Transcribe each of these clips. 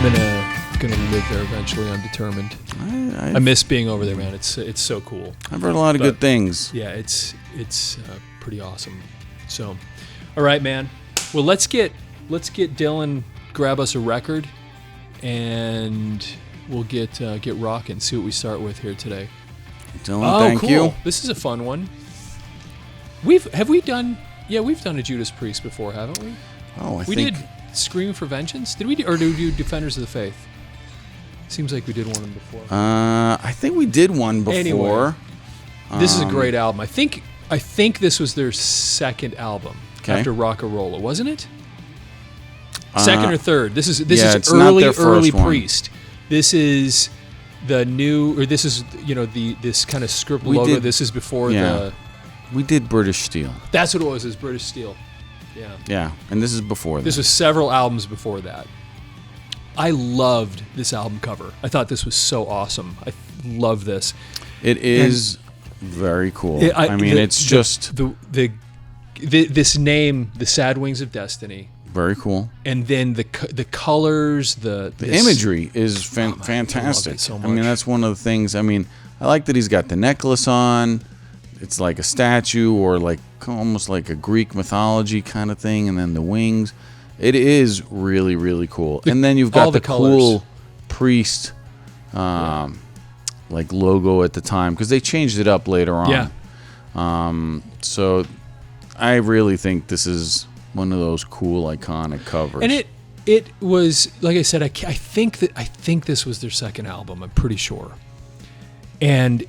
gonna live there eventually. I'm determined. I miss being over there, man. It's so cool. I've heard a lot of good things. Yeah, it's pretty awesome. So, all right, man. Well, let's get Dylan grab us a record, and we'll get rocking. See what we start with here today. Dylan, thank cool. you. This is a fun one. We've done a Judas Priest before, haven't we? Oh, we did Scream for Vengeance. Did we do Defenders of the Faith? Seems like we did one before. I think we did one before. Anyway, this is a great album. I think this was their second album after Rock-A-Rolla, wasn't it? Second or third. This is early Priest. This is the new, or this is this kind of script logo. This is before the. We did British Steel. That's what it was. Is British Steel. Yeah. Yeah, and this is before that. This was several albums before that. I loved this album cover. I thought this was so awesome. I love this. It is very cool. It's just this name, The Sad Wings of Destiny. Very cool. And then the colors, the imagery is fantastic. I love it so much. I mean, that's one of the things. I mean, I like that he's got the necklace on. It's like a statue or like almost like a Greek mythology kind of thing, and then the wings. It is really, really cool. And then you've got the cool Priest like logo at the time, because they changed it up later on. Yeah. So I really think this is one of those cool, iconic covers. And it was, like I said, I think this was their second album. I'm pretty sure. And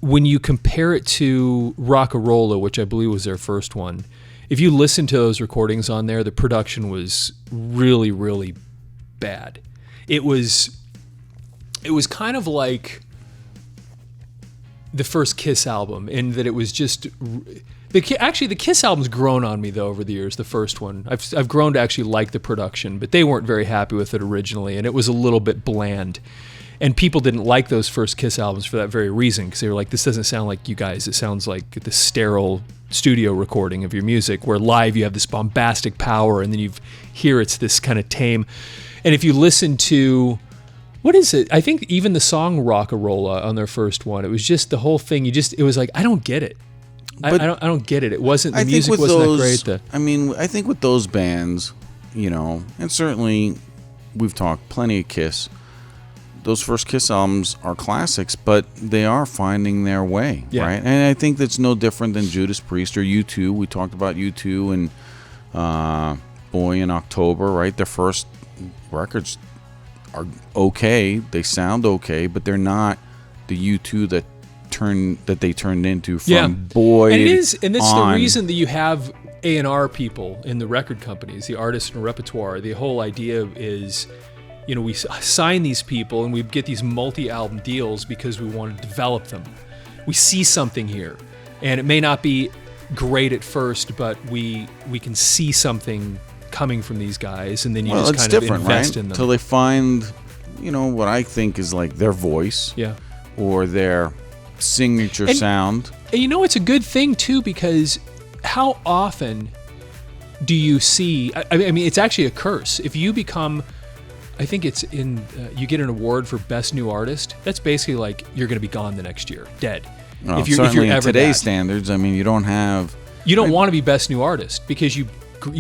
when you compare it to Rock-A-Rolla, which I believe was their first one, if you listen to those recordings on there, the production was really, really bad. It was kind of like the first Kiss album, in that it was just the Kiss album's grown on me though over the years. The first one, I've grown to actually like the production, but they weren't very happy with it originally, and it was a little bit bland. And people didn't like those first Kiss albums for that very reason, because they were like, this doesn't sound like you guys. It sounds like the sterile studio recording of your music, where live you have this bombastic power, and then you hear it's this kind of tame. And if you listen to, what is it? I think even the song Rock-A-Rolla on their first one, it was just the whole thing. It was like, I don't get it. I don't get it. It wasn't, the music wasn't that great. I think with those bands, and certainly we've talked plenty of Kiss. Those first Kiss albums are classics, but they are finding their way, right? And I think that's no different than Judas Priest or U2. We talked about U2 and Boy in October, right? Their first records are okay. They sound okay, but they're not the U2 that they turned into from Boy and it's on. The reason that you have A&R people in the record companies, the artists and repertoire. The whole idea is, we sign these people and we get these multi-album deals because we want to develop them. We see something here, and it may not be great at first, but we can see something coming from these guys, and then you just kind of invest in them. Until they find, what I think is like their voice, or their signature sound. And it's a good thing too, because how often do you see? I mean, it's actually a curse if you become. I think it's you get an award for Best New Artist. That's basically like you're going to be gone the next year, dead. If you're ever in today's standards, I mean, you don't want to be Best New Artist, because you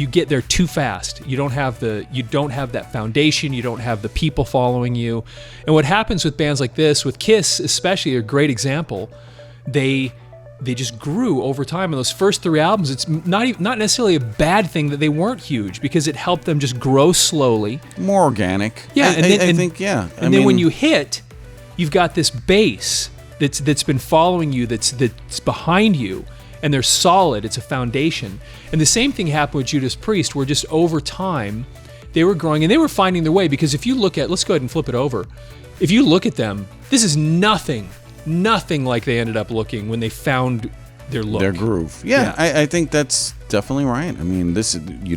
get there too fast. You don't have that foundation. You don't have the people following you. And what happens with bands like this, with Kiss especially, a great example, they just grew over time. In those first three albums, it's not necessarily a bad thing that they weren't huge, because it helped them just grow slowly. More organic. Yeah, I think. And then when you hit, you've got this base that's been following you, that's behind you, and they're solid. It's a foundation. And the same thing happened with Judas Priest, where just over time, they were growing, and they were finding their way. Because if you look at, let's go ahead and flip it over. If you look at them, this is nothing like they ended up looking when they found their look. Their groove. Yeah. I think that's definitely right. I mean, you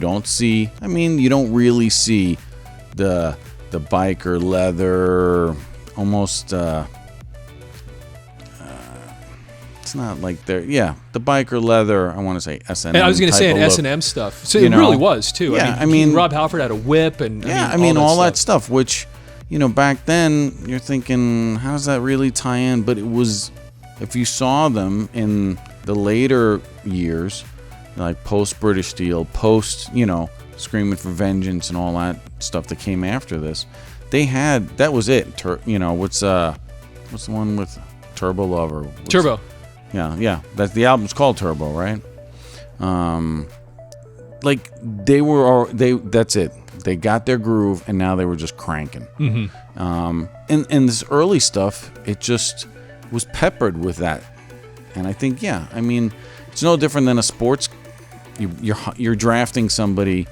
don't really see the biker leather, almost it's not like they're the biker leather. I want to say S&M. And I was going to say an type of S&M stuff. So it really was too. Yeah, I mean Rob Halford had a whip and all that stuff. Which back then you're thinking, how does that really tie in? But it was, if you saw them in the later years, like post British Steel, post Screaming for Vengeance and all that stuff that came after this, they had, that was it. What's the one with Turbo Lover? Turbo. Yeah. That's the album's called Turbo, right? Like that's it. They got their groove, and now they were just cranking. Mm-hmm. And this early stuff, it just was peppered with that. And I think, it's no different than a sports. You're drafting somebody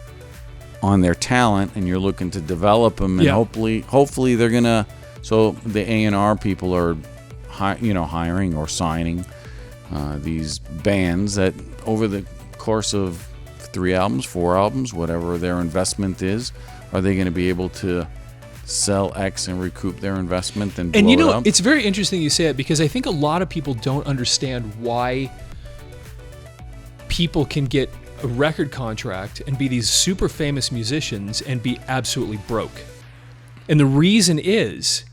on their talent, and you're looking to develop them, and hopefully they're gonna. So the A&R people are, hiring or signing these bands that over the course of 3 albums, 4 albums, whatever their investment is, are they going to be able to sell X and recoup their investment and blow it up? It's very interesting you say it, because I think a lot of people don't understand why people can get a record contract and be these super famous musicians and be absolutely broke. And the reason is,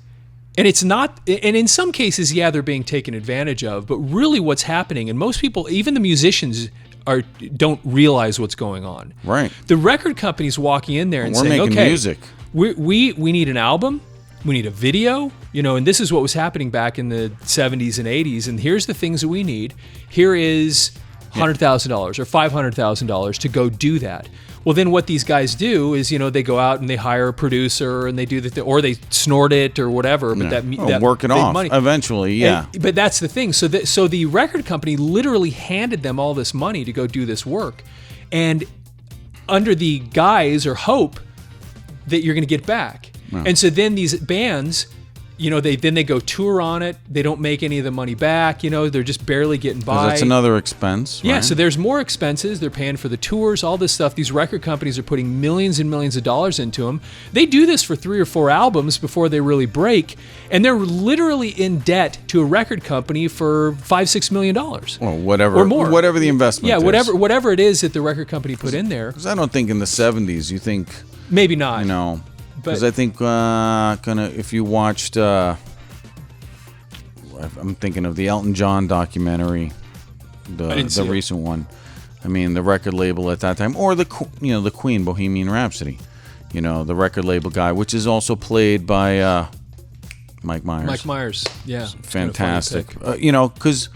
and it's not, and in some cases, they're being taken advantage of, but really what's happening, and most people, even the musicians, don't realize what's going on. Right. The record company's walking in there and saying, making okay, music. We need an album, we need a video, and this is what was happening back in the 70s and 80s, and here's the things that we need. Here is $100,000 or $500,000 to go do that. Well, then what these guys do is, they go out and they hire a producer and they do or they snort it or whatever. But that work it off money. Eventually, but that's the thing. So the record company literally handed them all this money to go do this work, and under the guise or hope that you're going to get back. Yeah. And so then these bands, they go tour on it. They don't make any of the money back. They're just barely getting by. That's another expense. Yeah, right? so there's more expenses. They're paying for the tours, all this stuff. These record companies are putting millions and millions of dollars into them. They do this for 3 or 4 albums before they really break, and they're literally in debt to a record company for $5-6 million. Well, whatever, or more. Whatever the investment. Yeah, is. whatever it is that the record company put in there. Because I don't think in the 70s you think. Maybe not. Because I think if you watched, I'm thinking of the Elton John documentary, the recent one. I mean, the record label at that time, or the Queen, Bohemian Rhapsody, the record label guy, which is also played by Mike Myers. Mike Myers, yeah, fantastic. Because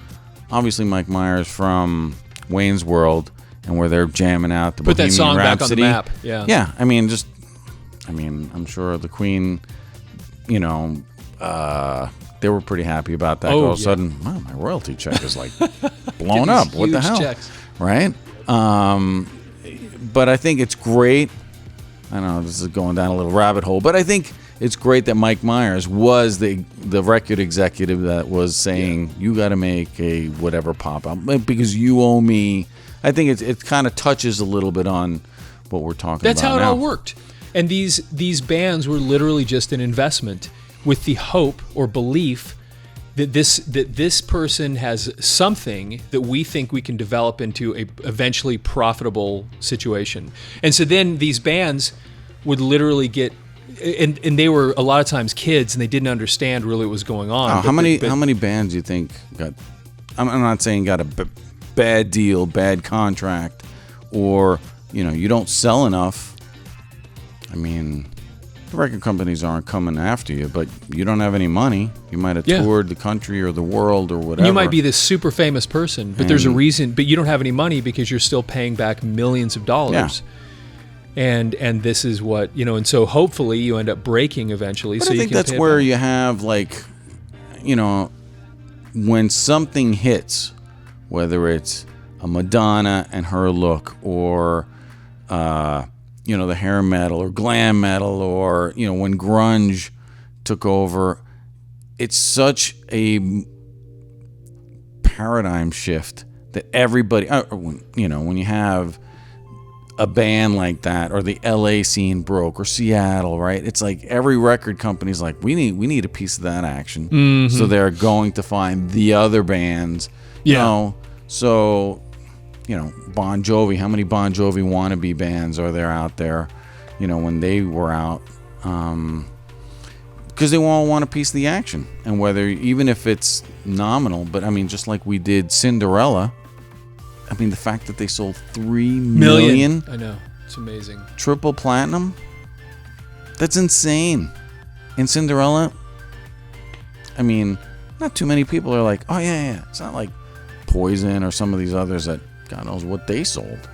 obviously Mike Myers from Wayne's World, and where they're jamming out the Bohemian Rhapsody. Put that song Rhapsody. back on the map. Yeah. I'm sure the Queen, they were pretty happy about that. All of a sudden, wow, my royalty check is like blown up. What the hell? Checks. Right? But I think it's great. I know this is going down a little rabbit hole, but I think it's great that Mike Myers was the record executive that was saying, you got to make a whatever pop album because you owe me. I think it kind of touches a little bit on what we're talking about. That's how it now. all worked. And these bands were literally just an investment with the hope or belief that this person has something that we think we can develop into a eventually profitable situation. And so then these bands would literally get, and they were a lot of times kids and they didn't understand really what was going on. How many bands do you think got? I'm not saying got a bad deal, bad contract, or you don't sell enough. I mean, the record companies aren't coming after you, but you don't have any money. You might have toured the country or the world or whatever. You might be this super famous person, but there's a reason. But you don't have any money because you're still paying back millions of dollars. Yeah. And this is what and so hopefully you end up breaking eventually. But so I think that's where you have when something hits, whether it's a Madonna and her look, or the hair metal or glam metal, or when grunge took over, it's such a paradigm shift that everybody, when you have a band like that, or the LA scene broke, or Seattle, right? It's like every record company's like, we need a piece of that action. Mm-hmm. So they're going to find the other bands Yeah. So, Bon Jovi, how many Bon Jovi wannabe bands are there out there, when they were out? Because they all want a piece of the action. And whether, even if it's nominal, but I mean, just like we did Cinderella, I mean, the fact that they sold 3 million. I know. It's amazing. Triple platinum? That's insane. In Cinderella, I mean, not too many people are like, oh, yeah. It's not like Poison or some of these others that God knows what they sold.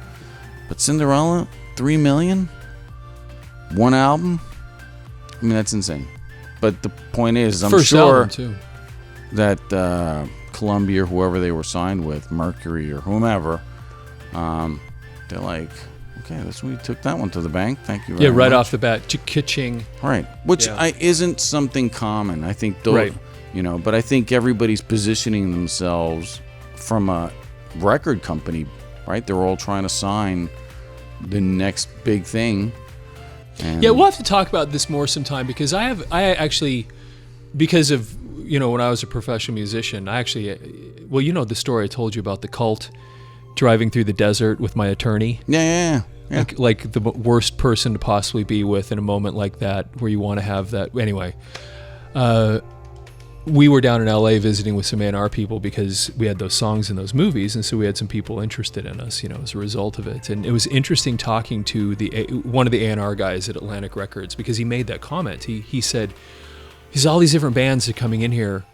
But Cinderella, 3 million? One album? I mean, that's insane. But the point is, I'm First sure album too. that Columbia or whoever they were signed with, Mercury or whomever, they're like, okay, we took that one to the bank. Thank you very much. Right off the bat, cha-ching. Right, which isn't something common. I think, but I think everybody's positioning themselves from a record company, right? They're all trying to sign the next big thing. And we'll have to talk about this more sometime because I actually, because of, when I was a professional musician, I actually, the story I told you about the cult driving through the desert with my attorney. Yeah. Like the worst person to possibly be with in a moment like that where you want to have that. Anyway, we were down in LA visiting with some A&R people because we had those songs in those movies, and so we had some people interested in us, as a result of it. And it was interesting talking to one of the A&R guys at Atlantic Records because he made that comment. He said, all these different bands are coming in here.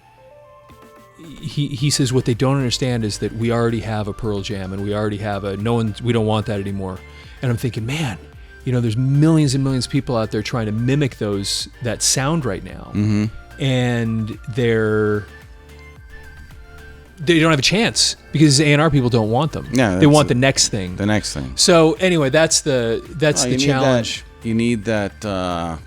He says what they don't understand is that we already have a Pearl Jam and we already have we don't want that anymore. And I'm thinking, man, there's millions and millions of people out there trying to mimic that sound right now. Mm-hmm. And they don't have a chance because A&R people don't want them. Yeah, they want the next thing. The next thing. So anyway, that's the challenge. You need that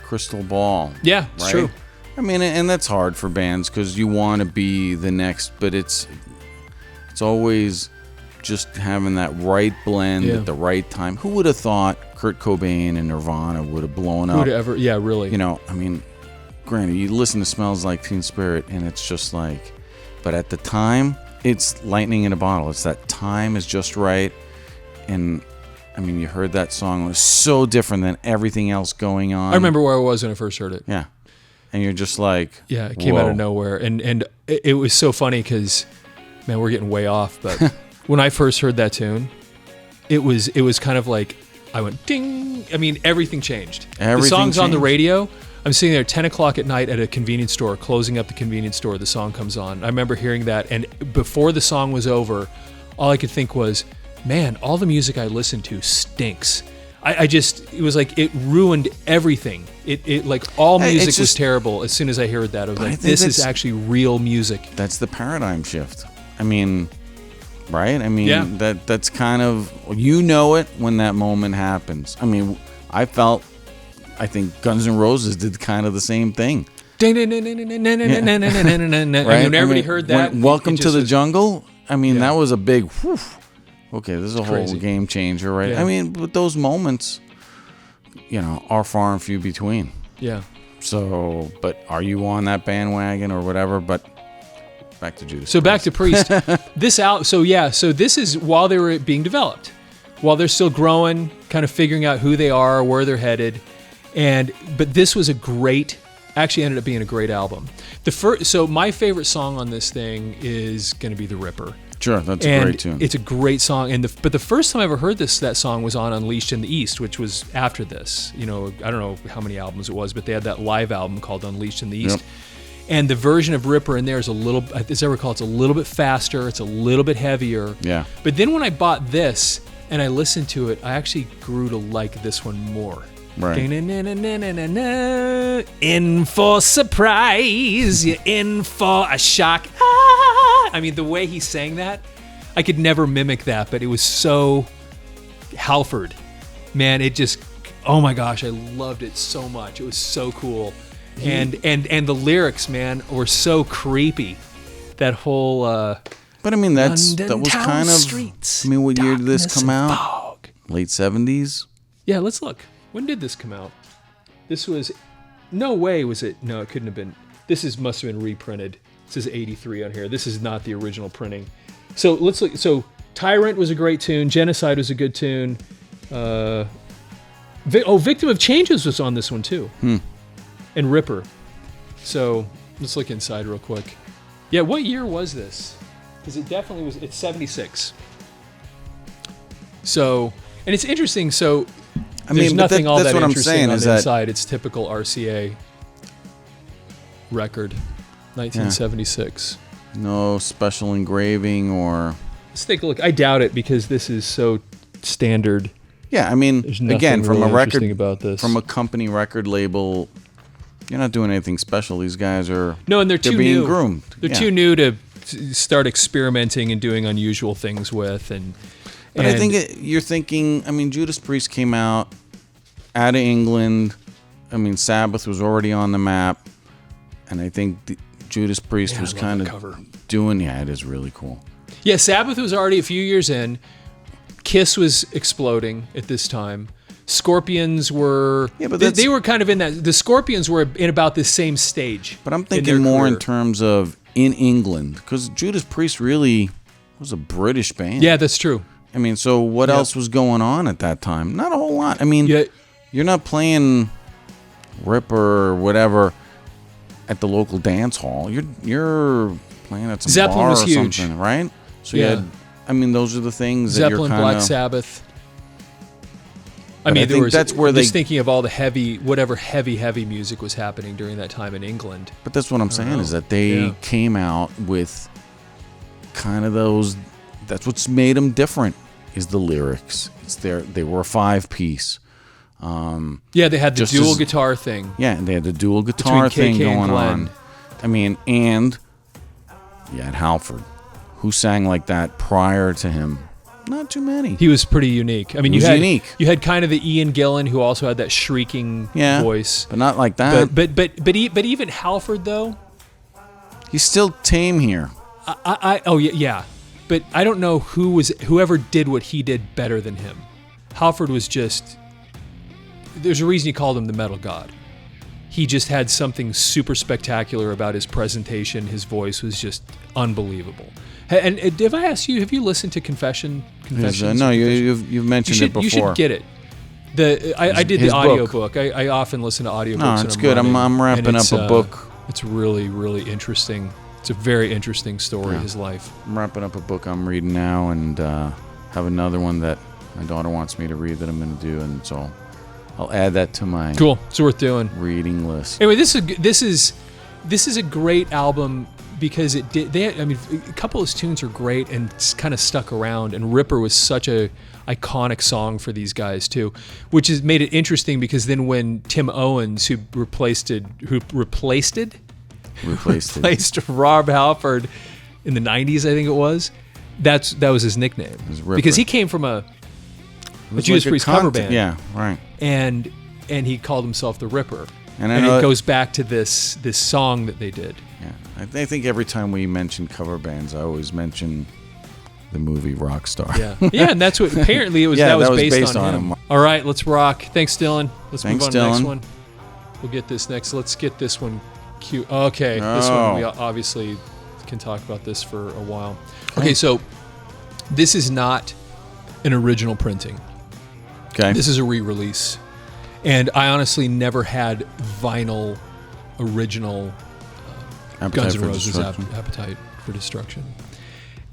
crystal ball. Yeah, it's right? true. I mean, and that's hard for bands because you want to be the next, but it's always just having that right blend at the right time. Who would have thought Kurt Cobain and Nirvana would have blown up? Who would have ever? Yeah, really. I mean, granted, you listen to Smells Like Teen Spirit, and it's just like, but at the time, it's lightning in a bottle. It's that time is just right, and I mean, you heard that song, it was so different than everything else going on. I remember where I was when I first heard it. Yeah, and you're just like, it came out of nowhere, and it was so funny because, man, we're getting way off, but when I first heard that tune, it was kind of like I went ding. I mean, everything changed. The song's on the radio. I'm sitting there 10 o'clock at night at a convenience store, closing up the convenience store. The song comes on. I remember hearing that, and before the song was over, all I could think was, man, all the music I listened to stinks. It was like it ruined everything. It like all music was terrible as soon as I heard that. I was like, this is actually real music. That's the paradigm shift. I mean, right? I mean, that's kind of, it when that moment happens. I mean, I think Guns N' Roses did kind of the same thing. Right? When everybody heard that. Welcome to the Jungle. I mean, that was a big, okay, this is a whole game changer, right? Yeah. I mean, but those moments, are far and few between. Yeah. So, but are you on that bandwagon or whatever? But back to Judas. So back to Priest. So this is while they were being developed, while they're still growing, kind of figuring out who they are, where they're headed. But this was actually ended up being a great album. So my favorite song on this thing is going to be The Ripper. Sure, that's a great tune. It's a great song. But the first time I ever heard that song was on Unleashed in the East, which was after this. I don't know how many albums it was, but they had that live album called Unleashed in the East. Yep. And the version of Ripper in there is as I recall, it's a little bit faster, it's a little bit heavier. Yeah. But then when I bought this and I listened to it, I actually grew to like this one more. Right. In for surprise, you're in for a shock. Ah! I mean, the way he sang that, I could never mimic that, but it was so Halford. Man, it just, oh my gosh, I loved it so much. It was so cool. And the lyrics, man, were so creepy. That whole but I mean that was kind of streets, I mean, what year did this come out? Fog. Late 70s? Yeah, let's look. When did this come out? This was, no way was it, no, it couldn't have been. Must have been reprinted. It says 83 on here. This is not the original printing. So let's look. So Tyrant was a great tune. Genocide was a good tune. Victim of Changes was on this one too. And Ripper. So let's look inside real quick. Yeah, what year was this? Because it definitely was. It's 76. So, and it's interesting. So there's nothing all that interesting on the inside. It's typical RCA record, 1976. Yeah. No special engraving or. Let's take a look. I doubt it because this is so standard. Yeah, I mean, again, from really a record, about this. from a company record label, you're not doing anything special. These guys are and they're being groomed. They're too new to start experimenting and doing unusual things with. But I think you're thinking. I mean, Judas Priest came out of England. I mean, Sabbath was already on the map, and I think Judas Priest was kind of doing. Yeah, it is really cool. Yeah, Sabbath was already a few years in. Kiss was exploding at this time. Scorpions were... Yeah, but they were kind of in that... The Scorpions were in about the same stage. But I'm thinking more in terms of in England, because Judas Priest really was a British band. Yeah, that's true. I mean, so what else was going on at that time? Not a whole lot. I mean, you're not playing Ripper or whatever at the local dance hall. You're playing at some Zeppelin bar was or huge. Something, right? So you had... I mean, those are the things that Zeppelin, you're kind of... Black Sabbath. I think that's where just thinking of all the heavy music was happening during that time in England. But that's what I'm saying is that they came out with kind of those... That's what's made them different, is the lyrics. They were a 5-piece. Yeah, they had the dual guitar thing. Yeah, and they had the dual guitar thing going on. I mean, and you had Halford, who sang like that prior to him. Not too many. He was pretty unique. I mean, you had kind of the Ian Gillan, who also had that shrieking voice, but not like that. But even Halford though, he's still tame here. But I don't know whoever did what he did better than him. Halford was just. There's a reason you called him the metal god. He just had something super spectacular about his presentation. His voice was just unbelievable. And if I ask you, have you listened to Confessions? No, you've mentioned it before. You should get it. I did the audiobook. I often listen to audiobooks. No, it's good. I'm wrapping up a book. It's really, really interesting. It's a very interesting story, his life. I'm wrapping up a book I'm reading now, and have another one that my daughter wants me to read that I'm going to do, and so I'll add that to my cool. It's worth doing reading list. Anyway, this is a great album. Because a couple of his tunes are great and it's kind of stuck around. And Ripper was such a iconic song for these guys too, which has made it interesting because then when Tim Owens, who replaced Rob Halford in the 90s, I think it was, that was his nickname. Because he came from a Judas Priest cover band. Yeah, right. And he called himself the Ripper. And it goes back to this song that they did. Yeah, I think every time we mention cover bands, I always mention the movie Rockstar. Yeah, and that's what apparently it was. That was based on him. All right, let's rock. Thanks, Dylan. Let's move on to the next one. We'll get this next. Let's get this one cute. Okay, this one we obviously can talk about this for a while. Okay, so this is not an original printing. Okay, this is a re-release, and I honestly never had vinyl original. Guns N' Roses Appetite for Destruction.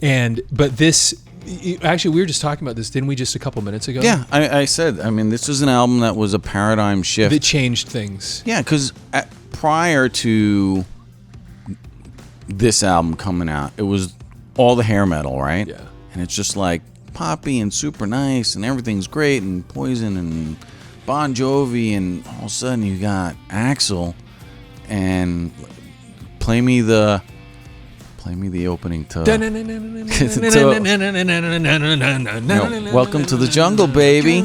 But this, actually, we were just talking about this, didn't we, just a couple minutes ago? Yeah, I said, this was an album that was a paradigm shift. That changed things. Yeah, because prior to this album coming out, it was all the hair metal, right? Yeah. And it's just like poppy and super nice and everything's great and Poison and Bon Jovi, and all of a sudden you got Axl and... Play me the opening to Welcome to the Jungle, baby.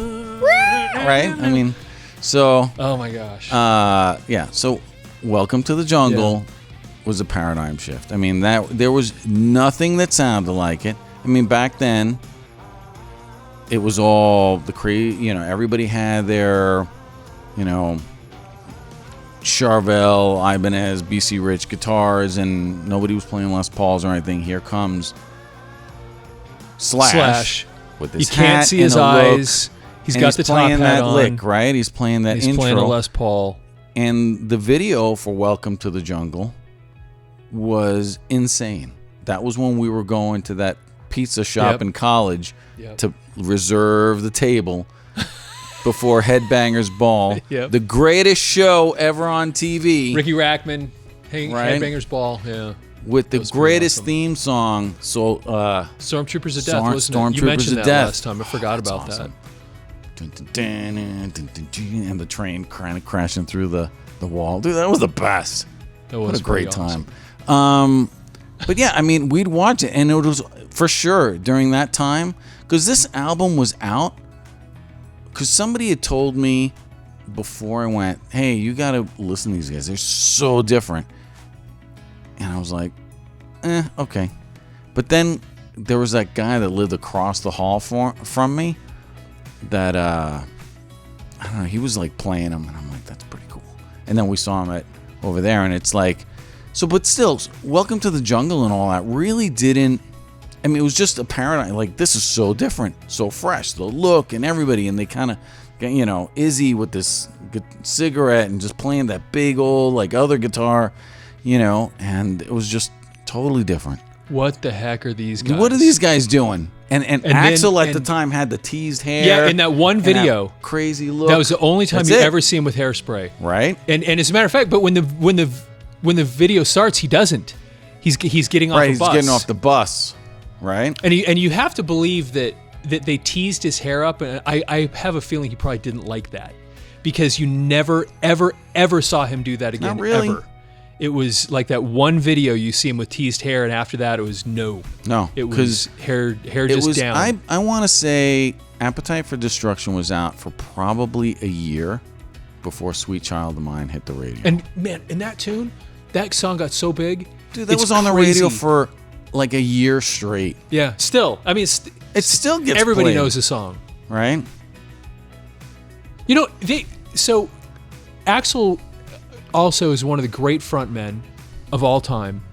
Right? Oh my gosh. So Welcome to the Jungle was a paradigm shift. That there was nothing that sounded like it. Back then it was all the everybody had their, Charvel, Ibanez, BC Rich guitars, and nobody was playing Les Pauls or anything. Here comes Slash with his you can't hat see his and a eyes. look, He's and got the top playing hat that on. lick, right? He's playing that He's intro. playing a Les Paul. And the video for Welcome to the Jungle was insane. That was when we were going to that pizza shop in college to reserve the table before Headbangers Ball. Yep. The greatest show ever on TV. Ricky Rackman, Right? Headbangers Ball. Yeah. With the greatest awesome. theme song. So, Stormtroopers of Death, wasn't it? You Stormtroopers mentioned of that Death. last time. I forgot about awesome. that. And the train kind of crashing through the wall. Dude, that was the best. That was What a great awesome. time. But yeah, I mean, we'd watch it, and it was for sure during that time, because this album was out, because somebody had told me before I went, hey, you got to listen to these guys. They're so different. And I was like, okay. But then there was that guy that lived across the hall from me that, I don't know, he was like playing them, and I'm like, that's pretty cool. And then we saw him over there, and it's like, so, but still, Welcome to the Jungle and all that really didn't, I mean, it was just a paradigm, like, this is so different, so fresh, the look and everybody, and they kind of, you know, Izzy with this cigarette and just playing that big old, like, other guitar, you know, and it was just totally different. What the heck are these guys? What are these guys doing? And Axl then, at the time had the teased hair. Yeah, in that one video, that crazy look. that was the only time That's you it. ever see him with hairspray. Right? And as a matter of fact, but when the video starts, he doesn't. He's getting off Right, a he's bus. getting off the bus. Right? And you have to believe that they teased his hair up, and I have a feeling he probably didn't like that, because you never ever saw him do that again. Not really. Ever. It was like that one video you see him with teased hair, and after that it was no. It was hair just down. I want to say Appetite for Destruction was out for probably a year before Sweet Child of Mine hit the radio. And man, in that tune, that song got so big. Dude, that it's was on the crazy. radio for like a year straight. Yeah, still. I mean, It still gets everybody played, knows the song. right? You know, so Axl also is one of the great frontmen of all time,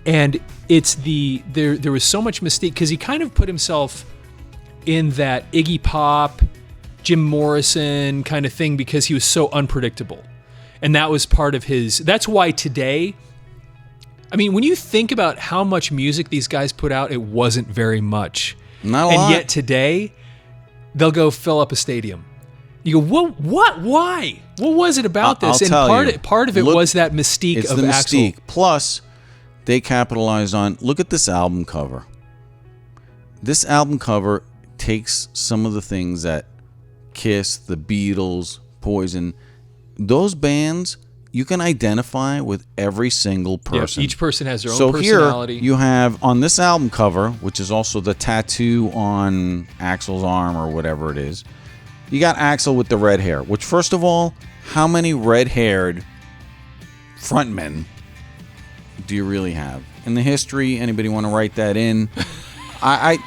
and it's there was so much mystique because he kind of put himself in that Iggy Pop, Jim Morrison kind of thing because he was so unpredictable, and that was part of his. That's why today, I mean, when you think about how much music these guys put out, it wasn't very much, Not a and lot. yet today, they'll go fill up a stadium. You go, what? Why? What was it about this? I'll tell you. Part of it Look, was that mystique It's of the Axl. mystique. Plus, they capitalized on. Look at this album cover. This album cover takes some of the things that Kiss, the Beatles, Poison, those bands you can identify with every single person. Yeah, each person has their own So personality. here you have on this album cover, which is also the tattoo on Axl's arm or whatever it is. You got Axl with the red hair, which, first of all, how many red-haired frontmen do you really have? In the history, anybody want to write that in? I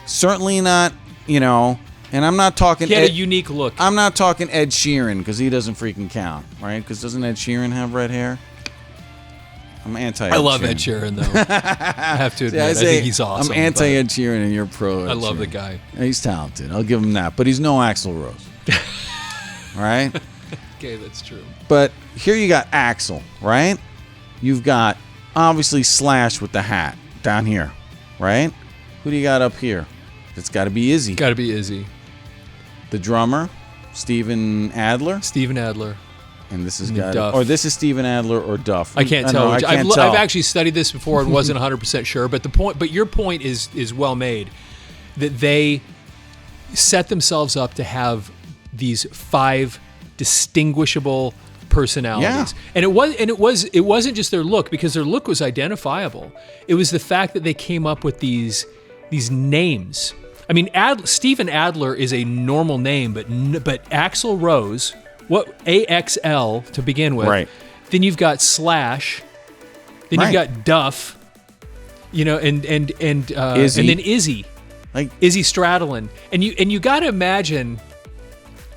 certainly not, you know, and I'm not talking... he had a unique look. I'm not talking Ed Sheeran, because he doesn't freaking count, right? Because doesn't Ed Sheeran have red hair? I'm anti-Ed Sheeran. I love Ed Sheeran, though. I have to admit, I think he's awesome. I'm anti-Ed Sheeran, and you're pro Ed I love Sheeran. the guy. He's talented. I'll give him that. But he's no Axl Rose. Right? Okay, that's true. But here you got Axl, right? You've got, obviously, Slash with the hat down here, right? Who do you got up here? It's got to be Izzy. Got to be Izzy. The drummer, Steven Adler. Steven Adler. And this has And got, Duff. or this is Steven Adler or Duff. I can't know, tell. I can't I've tell. actually studied this before and wasn't 100% sure. But your point is well made, that they set themselves up to have these 5 distinguishable personalities. Yeah. And it wasn't just their look, because their look was identifiable. It was the fact that they came up with these names. I mean, Steven Adler is a normal name, but Axl Rose, what AXL to begin with. Right. Then you've got Slash. Then Right. you've got Duff. You know, and Izzy. and then Izzy. Like, Izzy Stradlin. And you got to imagine,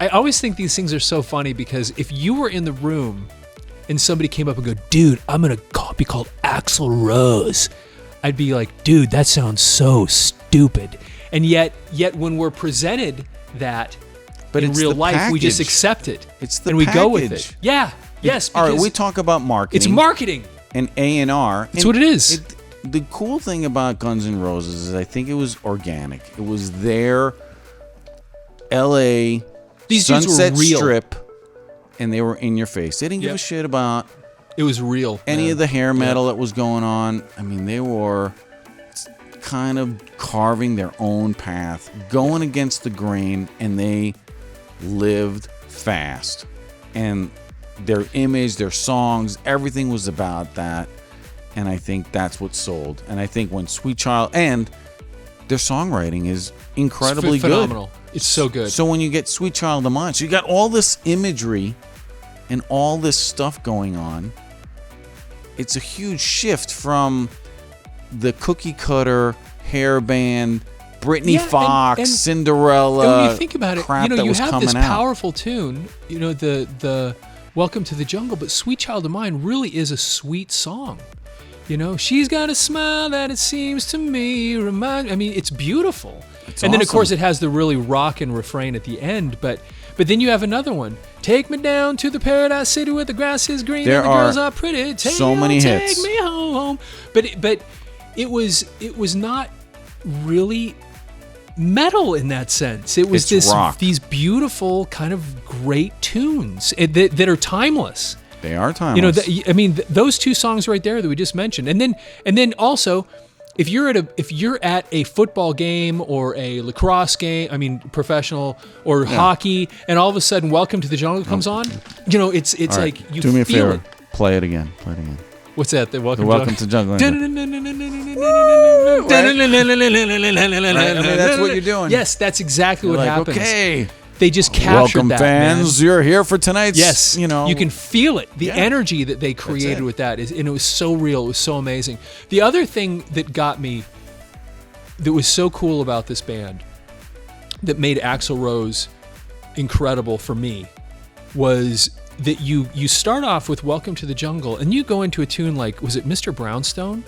I always think these things are so funny, because if you were in the room and somebody came up and go, dude, I'm going to be called Axl Rose, I'd be like, dude, that sounds so stupid. And yet when we're presented that but in real life, package. we just accept it. It's the and we package. go with it. Yeah. Yes. All right, we talk about marketing. It's marketing. And A&R. That's what it is. The cool thing about Guns N' Roses is I think it was organic. It was their L.A. These Sunset dudes were real. Strip, and they were in your face. They didn't give a shit about it was real. any of the hair metal that was going on. I mean, they were kind of carving their own path, going against the grain, and they lived fast. And their image, their songs, everything was about that. And I think that's what sold. And I think when Sweet Child, and their songwriting is incredibly phenomenal. good. It's so good. So when you get Sweet Child of Mine, so you got all this imagery and all this stuff going on. It's a huge shift from the cookie cutter hair band, Britney Fox, and Cinderella. And when you think about it, crap that you was have coming this out. powerful tune, the Welcome to the Jungle, but Sweet Child of Mine really is a sweet song. She's got a smile that it seems to me it's beautiful. It's and then of awesome. course it has the really rockin' refrain at the end, but then you have another one. Take me down to the paradise city where the grass is green and the girls are pretty. So many hits. Take me home. But it was not really metal in that sense. It was these beautiful kind of great tunes that are timeless. They are timeless. Those two songs right there that we just mentioned, and then also, if you're at a football game or a lacrosse game, professional or hockey, and all of a sudden "Welcome to the Jungle" comes on, it's right. like you do me a feel favor. it. Play it again. What's that? The Welcome to Jungle. Right? That's what you're doing. Yes, that's exactly what happens. Okay. They just captured Welcome, that, fans. man. You're here for tonight's. Yes, you can feel it. The energy that they created with that and it was so real. It was so amazing. The other thing that got me, that was so cool about this band, that made Axl Rose incredible for me, was that you start off with Welcome to the Jungle and you go into a tune like, was it Mr. Brownstone?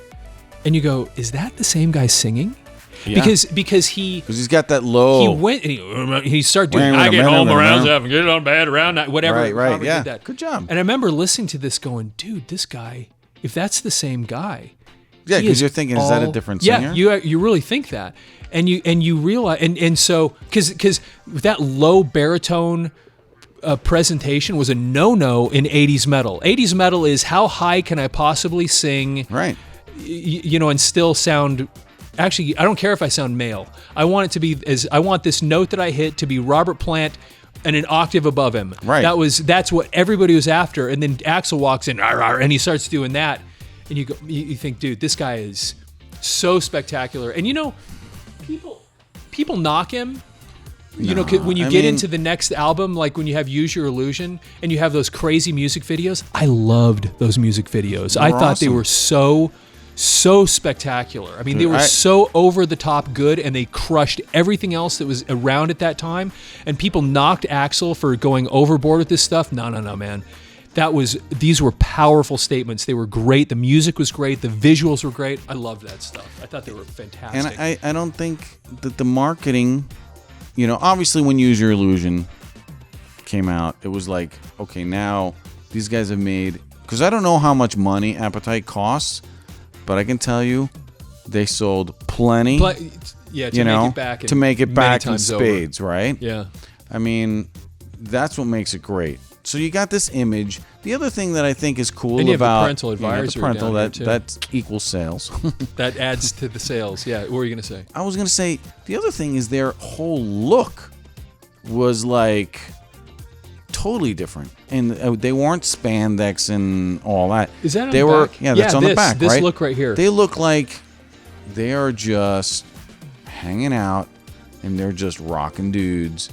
And you go, is that the same guy singing? Yeah. Because he's got that low. He went and he started doing I get home around 7, get on bed around 9, whatever. Right, yeah. Did that. Good job. And I remember listening to this going, dude, this guy, if that's the same guy. Yeah, because you're thinking, is that a different singer? Yeah, you really think that. And you realize, and so, because that low baritone presentation was a no-no in 80s metal. 80s metal is how high can I possibly sing, right? And still sound. Actually, I don't care if I sound male. I want it to be I want this note that I hit to be Robert Plant and an octave above him. Right. That's what everybody was after. And then Axl walks in, and he starts doing that, and you think, dude, this guy is so spectacular. And people knock him. When you get into the next album, like when you have Use Your Illusion and you have those crazy music videos, I loved those music videos. I thought they were so spectacular. They were so over the top good, and they crushed everything else that was around at that time. And people knocked Axl for going overboard with this stuff. No, man. These were powerful statements. They were great. The music was great. The visuals were great. I loved that stuff. I thought they were fantastic. And I don't think that the marketing, obviously when Use Your Illusion came out, it was like, okay, now these guys have made, because I don't know how much money Appetite costs, but I can tell you, they sold plenty. To make it back in spades, over. Right? Yeah. That's what makes it great. So you got this image. The other thing that I think is cool and you about have the parental advisory that equals sales. That adds to the sales. Yeah. What were you gonna say? I was gonna say the other thing is their whole look was like totally different, and they weren't spandex and all that. Is that on they the were? back? Yeah, that's on the back. This right? look right here. They look like they are just hanging out, and they're just rocking dudes.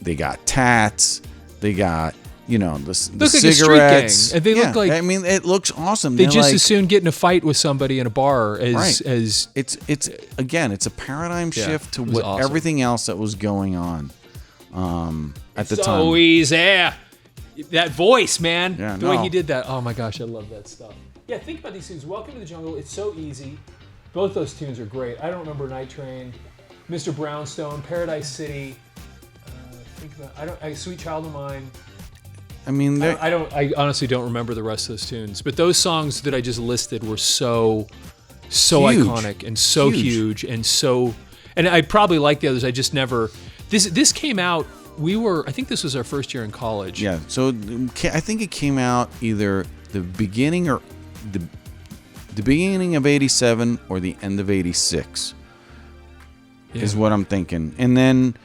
They got tats. They got the look cigarettes. Like a street gang. And they look like. It looks awesome. They just as soon get in a fight with somebody in a bar as it's a paradigm shift to what awesome. Everything else that was going on at the time. So easy. That voice, man. Yeah, the way he did that. Oh my gosh, I love that stuff. Yeah, think about these tunes. Welcome to the Jungle. It's so easy. Both those tunes are great. I don't remember Night Train, Mr. Brownstone, Paradise City. Sweet Child of Mine. I mean, I honestly don't remember the rest of those tunes. But those songs that I just listed were so iconic and so huge and so. And I probably like the others. I just never. This came out. I think this was our first year in college. Yeah. So I think it came out either the beginning or the beginning of '87 or the end of '86. Yeah. Is what I'm thinking. And then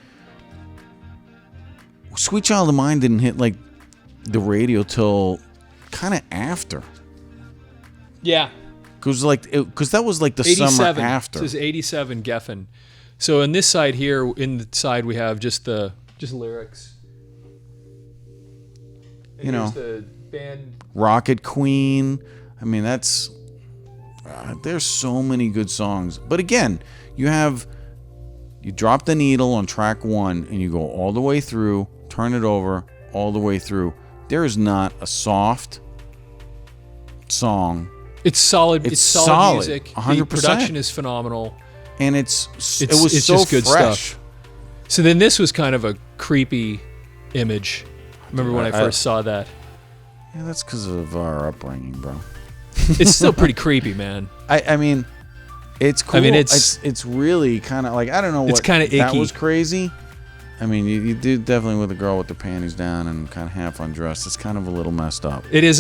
Sweet Child of Mine didn't hit like the radio till kind of after. Yeah. Because that was like the summer after. This is '87 Geffen. So in this side here, in the side we have just lyrics. And you know, the band Rocket Queen. I mean, there's so many good songs. But again, you drop the needle on track 1 and you go all the way through, turn it over all the way through. There is not a soft song. It's solid. It's solid music. 100%. The production is phenomenal. And it was so just good fresh. Stuff. So then this was kind of a creepy image. Remember when I first saw that? Yeah, that's because of our upbringing, bro. It's still pretty creepy, man. I mean, it's cool. I mean, it's really kind of like, I don't know what. It's kind of icky. That was crazy. I mean, you do definitely with a girl with the panties down and kind of half undressed. It's kind of a little messed up. It is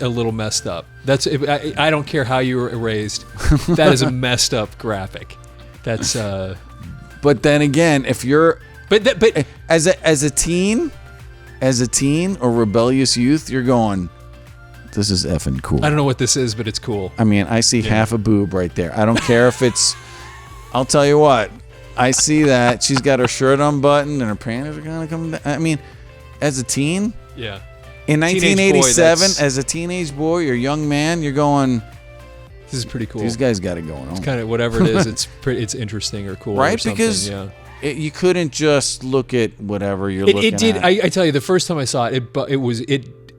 a little messed up. I don't care how you were raised. That is a messed up graphic. That's. But then again, if you're but as a teen or rebellious youth, you're going, this is effing cool. I don't know what this is, but it's cool. I mean, I see half a boob right there. I don't care if it's. I'll tell you what. I see that she's got her shirt unbuttoned and her panties are kind of coming down. I mean, as a teen, yeah. In 1987, as a teenage boy or young man, you're going. This is pretty cool. These guys got it going on. It's kind of whatever it is. It's interesting or cool, right? Or because you couldn't just look at whatever you're looking at. It did. I tell you, the first time I saw it,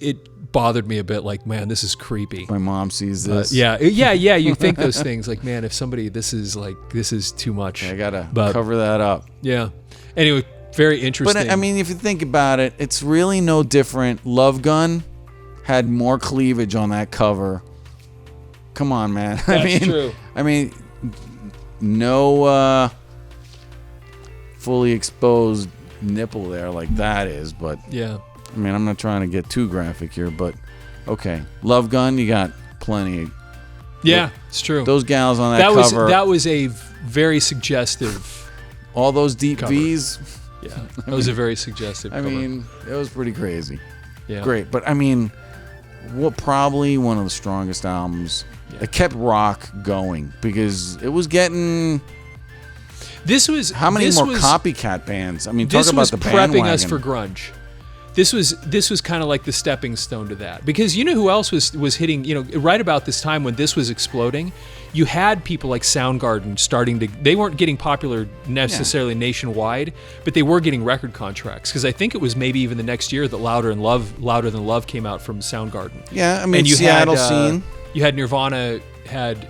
it bothered me a bit. Like, man, this is creepy. My mom sees this. Yeah. You think those things. Like, man, if somebody, this is too much. I gotta cover that up. Yeah. Anyway, very interesting. But I mean, if you think about it, it's really no different. Love Gun had more cleavage on that cover. Come on, man. That's true. I mean, no fully exposed nipple there like that is, but yeah. I mean, I'm not trying to get too graphic here, but okay. Love Gun, you got plenty. Yeah, it's true. Those gals on that cover. That was a very suggestive. All those deep cover. V's. Yeah, that was a very suggestive cover. I mean, it was pretty crazy. Yeah. Great, but I mean, probably one of the strongest albums. Yeah. It kept rock going because it was getting. How many more copycat bands? I mean, talk about the bandwagon. This was prepping us for grunge. This was kind of like the stepping stone to that, because you know who else was hitting, you know, right about this time when this was exploding, you had people like Soundgarden starting to, they weren't getting popular necessarily nationwide, but they were getting record contracts, because I think it was maybe even the next year that Louder Than Love came out from Soundgarden. Yeah, I mean, and you Seattle scene. You had Nirvana, had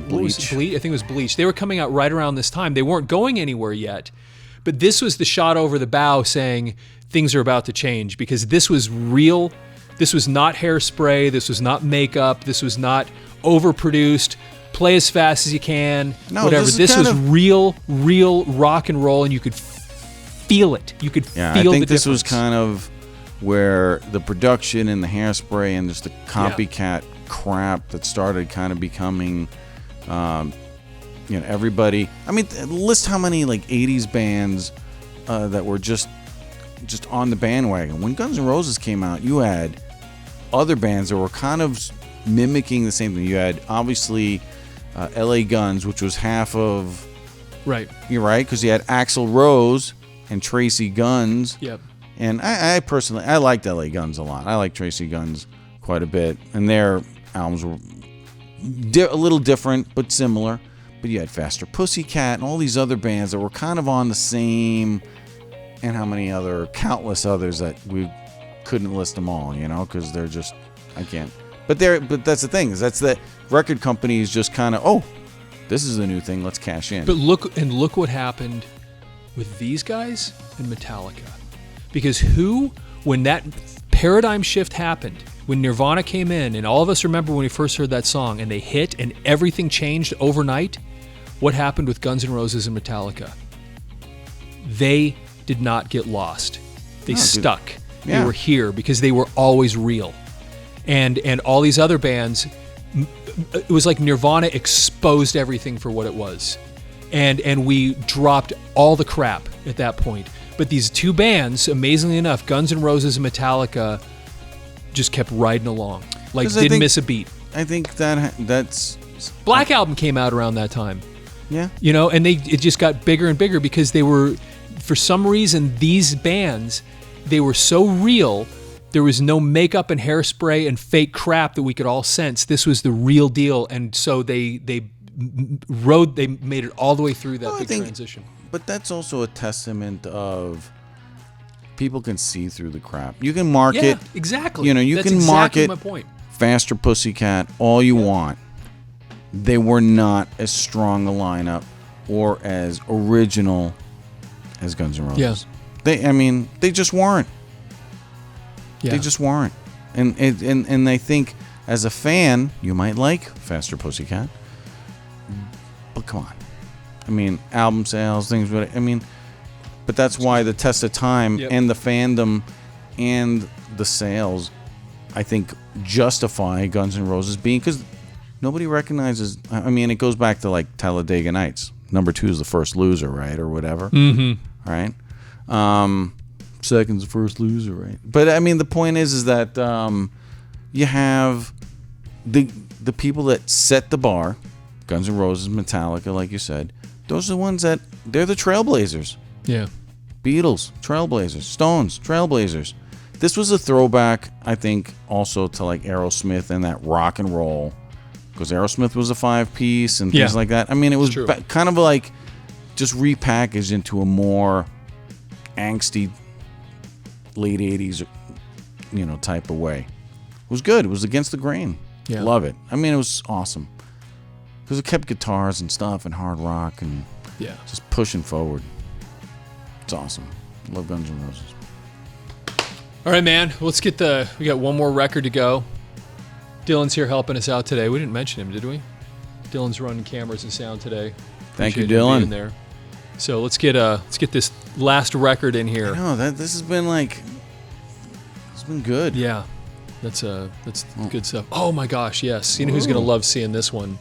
Bleach. I think it was Bleach. They were coming out right around this time. They weren't going anywhere yet, but this was the shot over the bow saying things are about to change, because this was real. This was not hairspray. This was not makeup. This was not overproduced. Play as fast as you can. No, whatever. This was real rock and roll, and you could feel it. You could feel the difference. I think this was kind of where the production and the hairspray and just the copycat crap that started kind of becoming, everybody. I mean, list how many like 80s bands that were just on the bandwagon. When Guns N' Roses came out, you had other bands that were kind of mimicking the same thing. You had obviously LA Guns, which was half of. Right. You're right, because you had Axl Rose and Tracy Guns. Yep. And I personally, I liked LA Guns a lot. I like Tracy Guns quite a bit. And their albums were a little different, but similar. But you had Faster Pussycat and all these other bands that were kind of on the same, and how many other, countless others that we couldn't list them all, because they're just, I can't. But that's the thing, is that's that record companies just kind of, this is a new thing, let's cash in. But look what happened with these guys and Metallica. Because when that paradigm shift happened, when Nirvana came in, and all of us remember when we first heard that song, and they hit, and everything changed overnight, what happened with Guns N' Roses and Metallica? They did not get lost. They stuck. Yeah. They were here because they were always real. And all these other bands, it was like Nirvana exposed everything for what it was. And we dropped all the crap at that point. But these two bands, amazingly enough, Guns N' Roses and Metallica, just kept riding along. Like, didn't miss a beat. I think that's... Black Album came out around that time. Yeah. And it just got bigger and bigger because they were, for some reason, these bands, they were so real. There was no makeup and hairspray and fake crap that we could all sense. This was the real deal, and so they made it all the way through that transition. But that's also a testament of people can see through the crap. You can market. Yeah, exactly. You that's can exactly market my point. Faster Pussycat all you want. They were not as strong a lineup or as original as Guns N' Roses. Yeah. They just weren't. Yeah. They just weren't. And I think as a fan, you might like Faster Pussycat. But come on. Album sales, things, but that's why the test of time and the fandom and the sales, I think, justify Guns N' Roses being, because nobody recognizes. It goes back to like Talladega Nights. Number 2 is the first loser, right, or whatever. Mm-hmm. Right. Second's the first loser, right? But the point is that you have the people that set the bar, Guns N' Roses, Metallica, like you said. Those are the ones they're the trailblazers. Yeah. Beatles, trailblazers. Stones, trailblazers. This was a throwback, I think, also to like Aerosmith and that rock and roll, because Aerosmith was a 5-piece and things like that. It was kind of like just repackaged into a more angsty late 80s, type of way. It was good. It was against the grain. Yeah. Love it. It was awesome. Because it kept guitars and stuff and hard rock and just pushing forward. It's awesome. Love Guns N' Roses. All right, man. Let's get we got one more record to go. Dylan's here helping us out today. We didn't mention him, did we? Dylan's running cameras and sound today. Thank you, Appreciate him Dylan. being there. So let's get this last record in here. I know this has been it's been good. Yeah, that's good stuff. Oh my gosh, yes. You know who's gonna love seeing this one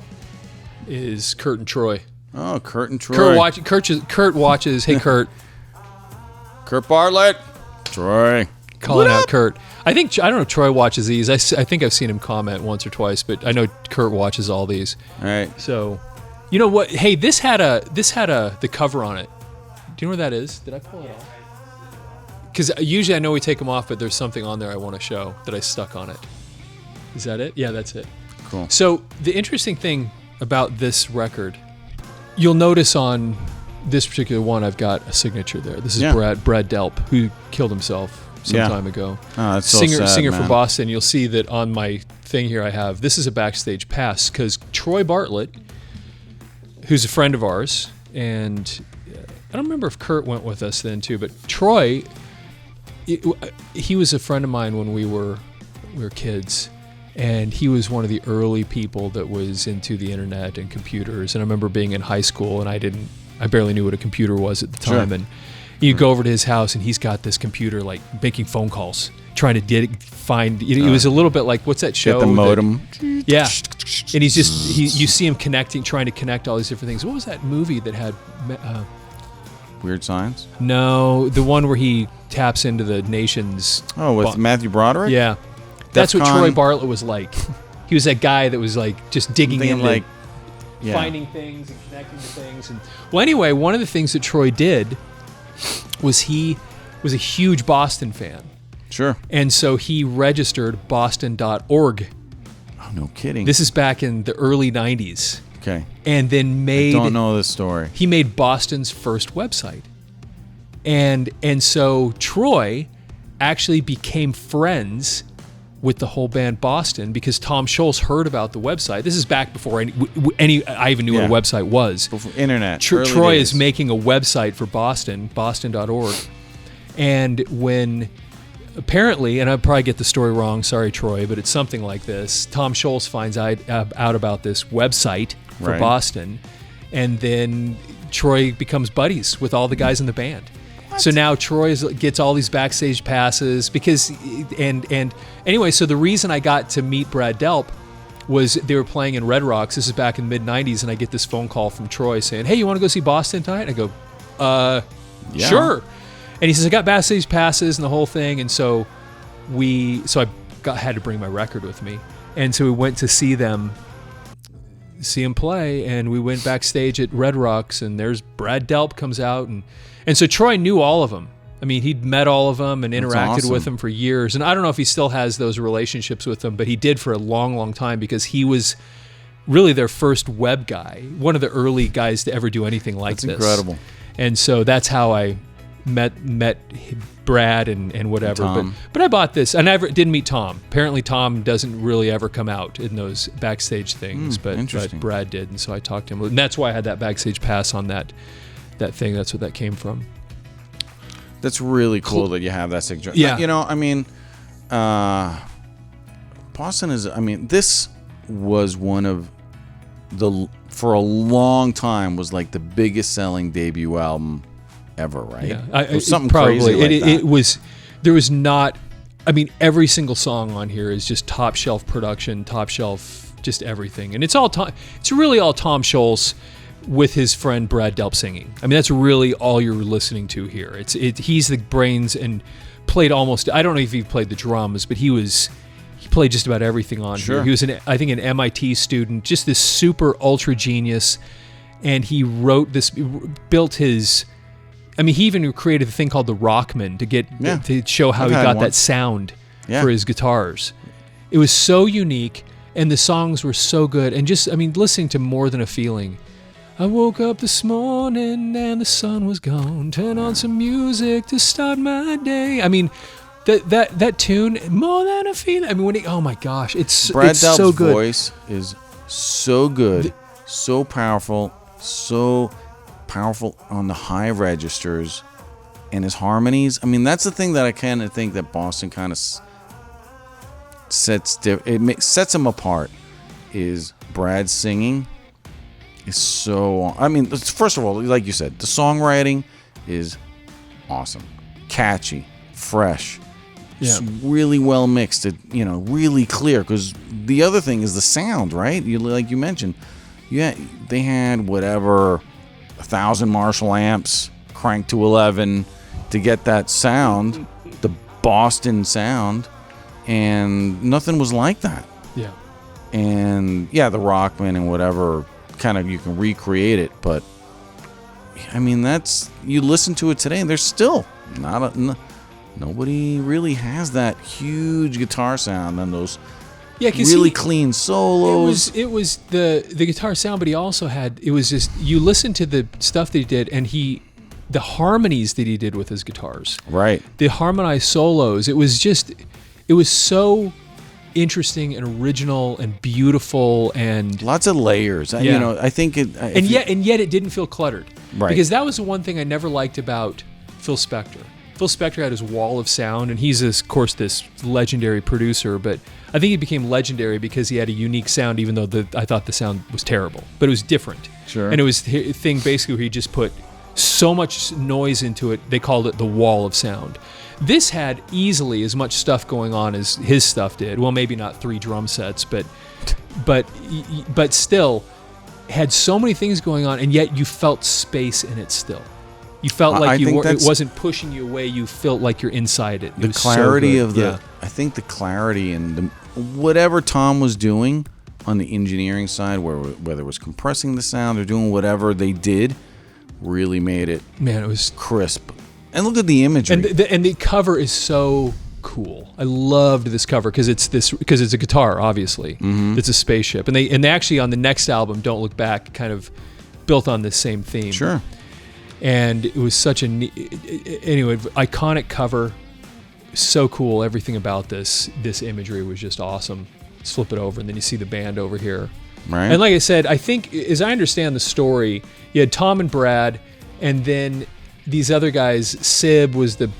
is Kurt and Troy. Oh, Kurt and Troy. Kurt watches. Hey, Kurt. Kurt Bartlett. Troy. Calling out Kurt. I don't know if Troy watches these. I think I've seen him comment once or twice, but I know Kurt watches all these. All right. So, you know what? Hey, this had the cover on it. Do you know where that is? Did I pull it off? Because usually I know we take them off, but there's something on there I want to show that I stuck on it. Is that it? Yeah, that's it. Cool. So the interesting thing about this record, you'll notice on this particular one, I've got a signature there. This is Brad Delp, who killed himself some time ago. Oh, that's so singer sad, from Boston. You'll see that on my thing here I have, this is a backstage pass, because Troy Bartlett, who's a friend of ours, and I don't remember if Kurt went with us then too, but Troy, he was a friend of mine when we were kids, and he was one of the early people that was into the internet and computers. And I remember being in high school, and I barely knew what a computer was at the time. Sure. And you go over to his house, and he's got this computer, like making phone calls, trying to find. It was a little bit like, what's that show? Get the modem. Yeah, and he's just you see him trying to connect all these different things. What was that movie that had? Weird Science? No, the one where he taps into the nation's. Oh, with Matthew Broderick? Yeah. That's what Troy Bartlett was like. He was that guy that was like just digging in, finding things and connecting to things. And well, anyway, one of the things that Troy did was he was a huge Boston fan. Sure. And so he registered boston.org. Oh, no kidding. This is back in the early 90s. Okay. And then I don't know this story. He made Boston's first website. And so Troy actually became friends with the whole band Boston because Tom Scholz heard about the website. This is back before I even knew what a website was. Before internet. Troy is making a website for Boston, boston.org. And when apparently, and I probably get the story wrong, sorry Troy, but it's something like this. Tom Scholz finds out about this website for Boston, and then Troy becomes buddies with all the guys in the band. What? So now Troy gets all these backstage passes because, and anyway, so the reason I got to meet Brad Delp was they were playing in Red Rocks. This is back in the mid-'90s, and I get this phone call from Troy saying, hey, you want to go see Boston tonight? I go, sure. And he says, I got backstage passes and the whole thing, and so I had to bring my record with me. And so we went to see them play, and we went backstage at Red Rocks, and there's Brad Delp comes out, and so Troy knew all of them. I mean, he'd met all of them and interacted with them for years, and I don't know if he still has those relationships with them, but he did for a long, long time because he was really their first web guy, one of the early guys to ever do anything like this. That's incredible. And so that's how I met Brad and whatever. But I bought this. I never didn't meet Tom. Apparently Tom doesn't really ever come out in those backstage things, but Brad did, and so I talked to him. And that's why I had that backstage pass on that thing. That's what that came from. That's really cool that you have that signature. Yeah. You know, I mean, Boston is, I mean, this was one of for a long time was like the biggest selling debut album ever, right? Yeah, it was something probably crazy like that. It was. There was not. I mean, every single song on here is just top shelf production, top shelf, just everything, and it's all. It's really all Tom Scholz with his friend Brad Delp singing. I mean, that's really all you're listening to here. He's the brains and played almost. I don't know if he played the drums, but he played just about everything on here. He was I think an MIT student, just this super ultra genius, and he built his. I mean, he even created a thing called the Rockman to show how he got that sound for his guitars. It was so unique, and the songs were so good. And just, I mean, listening to More Than a Feeling. I woke up this morning and the sun was gone. Turn on some music to start my day. I mean, that tune, More Than a Feeling. I mean, oh my gosh, it's Brad Delp's so good. voice is so good, so powerful on the high registers, and his harmonies. I mean, that's the thing that I kind of think that Boston kind of sets him apart. Is Brad singing is so. I mean, first of all, like you said, the songwriting is awesome, catchy, fresh. It's really well mixed. Really clear. Because the other thing is the sound, right? Like you mentioned, they had whatever. 1,000 Marshall amps cranked to 11 to get that sound, the Boston sound, and nothing was like that. Yeah. And the Rockman and whatever, kind of you can recreate it, but I mean, you listen to it today and there's still nobody really has that huge guitar sound and those really clean solos. It was the guitar sound, but he also had, it was just, you listen to the stuff that he did, and the harmonies that he did with his guitars. Right. The harmonized solos. It was so interesting and original and beautiful and lots of layers. Yeah. I think yet it didn't feel cluttered. Right. Because that was the one thing I never liked about Phil Spector. Phil Spector had his wall of sound, and he's, of course, this legendary producer, but I think he became legendary because he had a unique sound, even though I thought the sound was terrible. But it was different. Sure. And it was a thing basically where he just put so much noise into it, they called it the wall of sound. This had easily as much stuff going on as his stuff did. Well, maybe not 3 drum sets, but still had so many things going on, and yet you felt space in it still. You felt like it wasn't pushing you away. You felt like you're inside it. The clarity of I think the clarity and whatever Tom was doing on the engineering side, whether it was compressing the sound or doing whatever they did, really made it. Man, it was crisp. And look at the imagery. And the cover is so cool. I loved this cover because it's a guitar, obviously. Mm-hmm. It's a spaceship, and they actually on the next album, Don't Look Back, kind of built on this same theme. Sure. And it was such iconic cover. so cool. Everything about this imagery was just awesome. Let's flip it over, and then you see the band over here. Right. And like I said, I think, as I understand the story, you had Tom and Brad, and then these other guys. Sib was the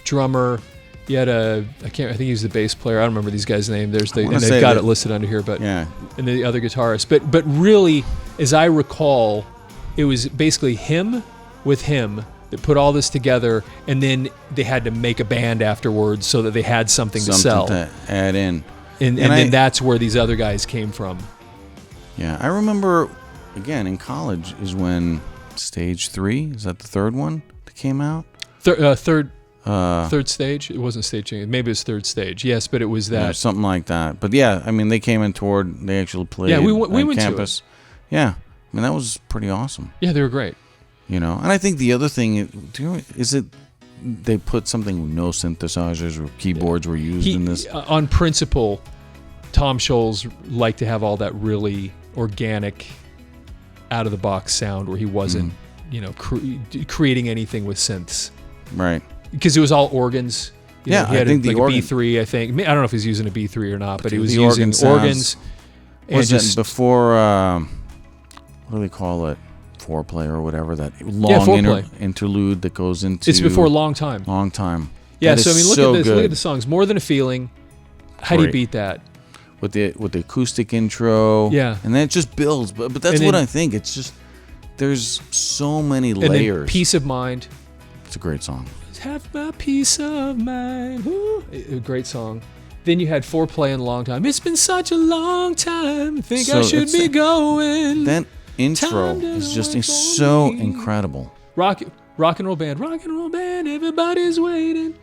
drummer. You had I think he was the bass player. I don't remember these guys' name. And they've got it listed under here, but yeah. And the other guitarist. But really, as I recall, it was basically him with him that put all this together, and then they had to make a band afterwards so that they had something to sell. To add in. And then that's where these other guys came from. Yeah, I remember, again, in college is when Stage 3, is that the third one that came out? Third stage? It wasn't stage change. Maybe it was third stage. Yes, but it was that. Yeah, something like that. But yeah, I mean, they came and toured. They actually played we on went campus. To it. Yeah. I mean, that was pretty awesome. Yeah, they were great. And I think the other thing, is it they put something, no synthesizers or keyboards were used in this? On principle, Tom Scholz liked to have all that really organic, out-of-the-box sound where he wasn't, creating anything with synths. Right. Because it was all organs. He had a B3, I think. I don't know if he's using a B3 or not, but he was using organs. Was it before, what do they call it? Foreplay or whatever, that long interlude that goes into... It's before Long Time. Long Time. Yeah, so I mean, look at this. Good. Look at the songs. More Than a Feeling. How do you beat that? With the acoustic intro. Yeah. And then it just builds. But that's what I think. It's just, there's so many layers. And then Peace of Mind. It's a great song. Have my peace of mind. Woo. A great song. Then you had Foreplay and Long Time. It's been such a long time. Think I should be going. That intro is just so incredible. Rock and roll band. Everybody's waiting.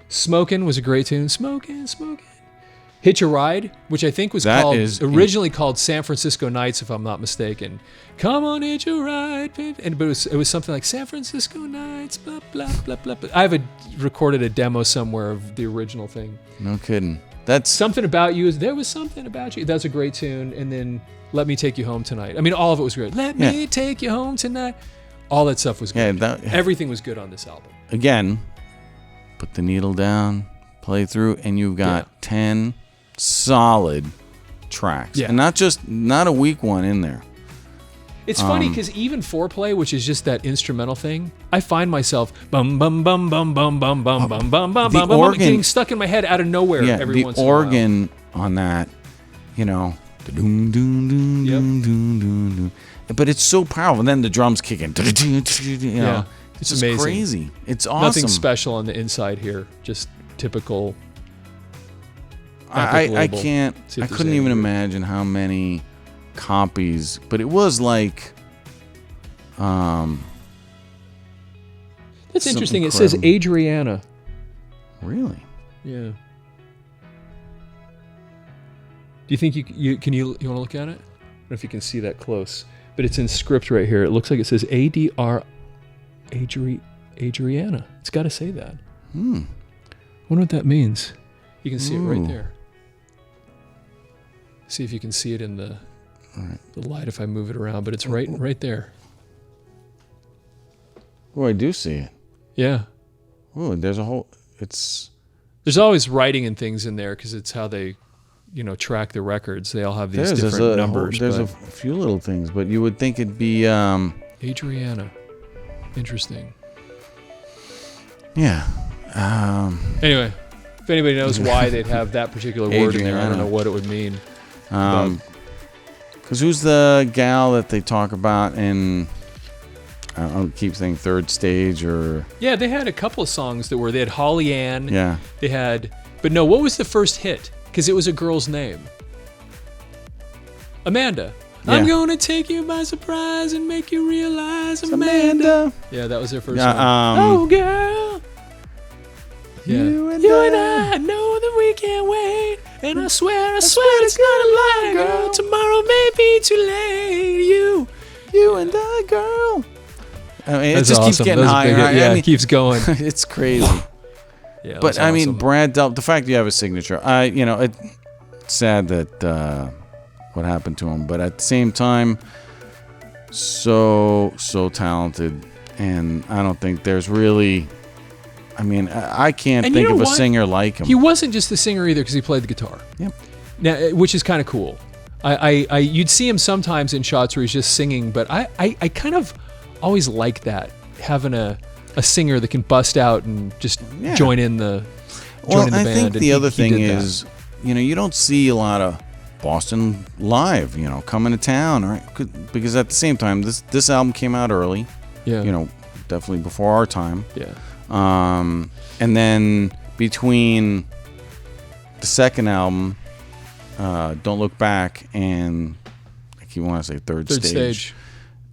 Smokin' was a great tune. Smokin'. Hitch a Ride, which I think was originally called San Francisco Nights, if I'm not mistaken. Come on, hitch a ride, but it was something like San Francisco Nights, blah blah blah blah. I have recorded a demo somewhere of the original thing. No kidding. That's Something About You. There was something about you. That's a great tune. And then Let Me Take You Home Tonight. I mean, all of it was great. Let me take you home tonight. All that stuff was good. Everything was good on this album. Again, put the needle down, play through, and you've got 10 solid tracks. Yeah. And not a weak one in there. It's funny because even Foreplay, which is just that instrumental thing, I find myself bum bum bum bum bum bum bum bum bum bum bum getting stuck in my head out of nowhere every once in a while. The organ on that, doom doom doom doom doom doom. But it's so powerful. And then the drums kick in. It's just amazing. Crazy. It's awesome. Nothing special on the inside here. Just typical. I couldn't even imagine how many copies, but it was like that's interesting. It says Adriana. Really? Yeah. Do you think you want to look at it? I don't know if you can see that close, but it's in script right here. It looks like it says ADR Adriana. It's got to say that. I wonder what that means. You can see it right there. See if you can see it in the light if I move it around, but it's right there. Oh, I do see it. Yeah. Oh, there's always writing and things in there because it's how they, track the records. They all have these different numbers. There's a few little things, but you would think it'd be Adriana. Interesting. Yeah. Anyway, if anybody knows why they'd have that particular word in there, I don't know what it would mean. Because who's the gal that they talk about in, I don't keep saying Third Stage or... Yeah, they had a couple of songs they had Holly Ann. Yeah. They had, but no, what was the first hit? Because it was a girl's name. Amanda. Yeah. I'm going to take you by surprise and make you realize Amanda. Yeah, that was their first one. Oh, girl. Yeah. You and I know that we can't wait. And I swear it's not a lie, girl. Tomorrow may be too late. You and I, girl. I mean, it just keeps getting higher. It keeps going. It's crazy. Yeah, but I mean, Brad Delp, the fact you have a signature, it's sad that what happened to him, but at the same time, so talented, and I don't think there's really I mean, I can't And think you know of a what? singer like him. He wasn't just the singer either because he played the guitar. Yep. Now, which is kind of cool. You'd see him sometimes in shots where he's just singing, but I kind of always like that, having a singer that can bust out and just join in the band. I think the other thing did is, you don't see a lot of Boston live, coming to town, right? Because at the same time, this album came out early. Yeah. Definitely before our time. Yeah. And then between the second album, Don't Look Back, and I keep wanting to say Third Stage.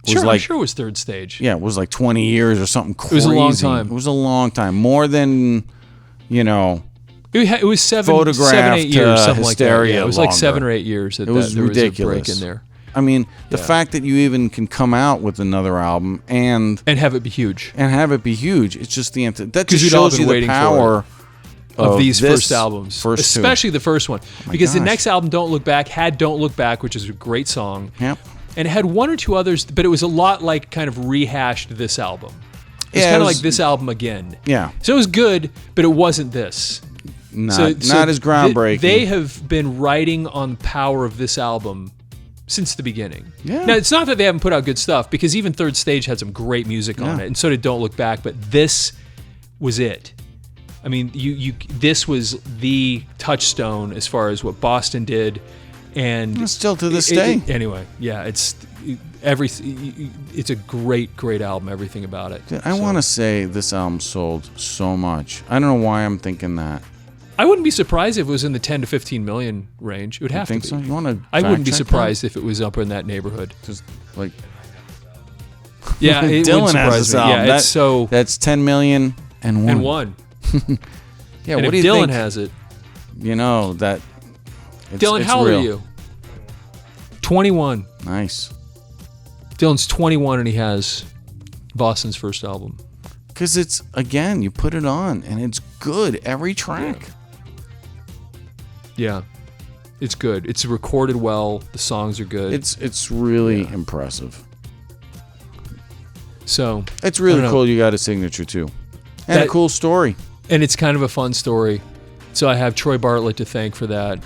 I'm sure it was Third Stage. Yeah, it was like 20 years or something crazy. It was a long time. It was a long time. More than, It was 7, 8 years, something like that. Yeah, it was like 7 or 8 years. It was ridiculous. There was a break in there. I mean, the fact that you even can come out with another album and have it be huge. It's just that just you'd all shows been you the waiting power of these first albums, especially the first one, because the next album, Don't Look Back, had "Don't Look Back," which is a great song. Yep. And it had one or two others, but it was a lot like kind of rehashed this album. It was kind of like this album again. Yeah. So it was good, but it wasn't this. Not as groundbreaking. They have been writing on the power of this album since the beginning. Yeah. Now, it's not that they haven't put out good stuff, because even Third Stage had some great music on it, and so did Don't Look Back, but this was it. I mean, this was the touchstone as far as what Boston did, and still to this day. Anyway, yeah, it's a great album. Everything about it. Dude, I want to say this album sold so much. I don't know why I'm thinking that. I wouldn't be surprised if it was in the 10 to 15 million range. It would have to be. So? You want to? I wouldn't be surprised if it was up in that neighborhood. Just like, yeah, it Dylan has this album. Yeah, that's 10 million and one. And one. Yeah, and what if do you Dylan think? has it. That. Dylan, how old are you? 21. Nice. Dylan's 21 and he has Boston's first album. Because it's, again, you put it on and it's good every track. Yeah. It's good. It's recorded well. The songs are good. It's really impressive. So it's really cool you got a signature too. And a cool story. And it's kind of a fun story. So I have Troy Bartlett to thank for that.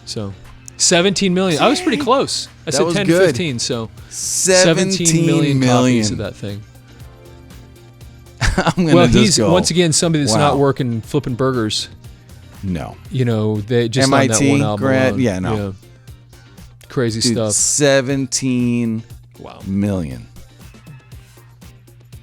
So 17 million. I was pretty close. I said 10 to 15, so 17 million copies of that thing. He's once again somebody that's not working flipping burgers. No. They just MIT on that one album grad. alone. Yeah, no. Yeah. Crazy stuff. 17 million.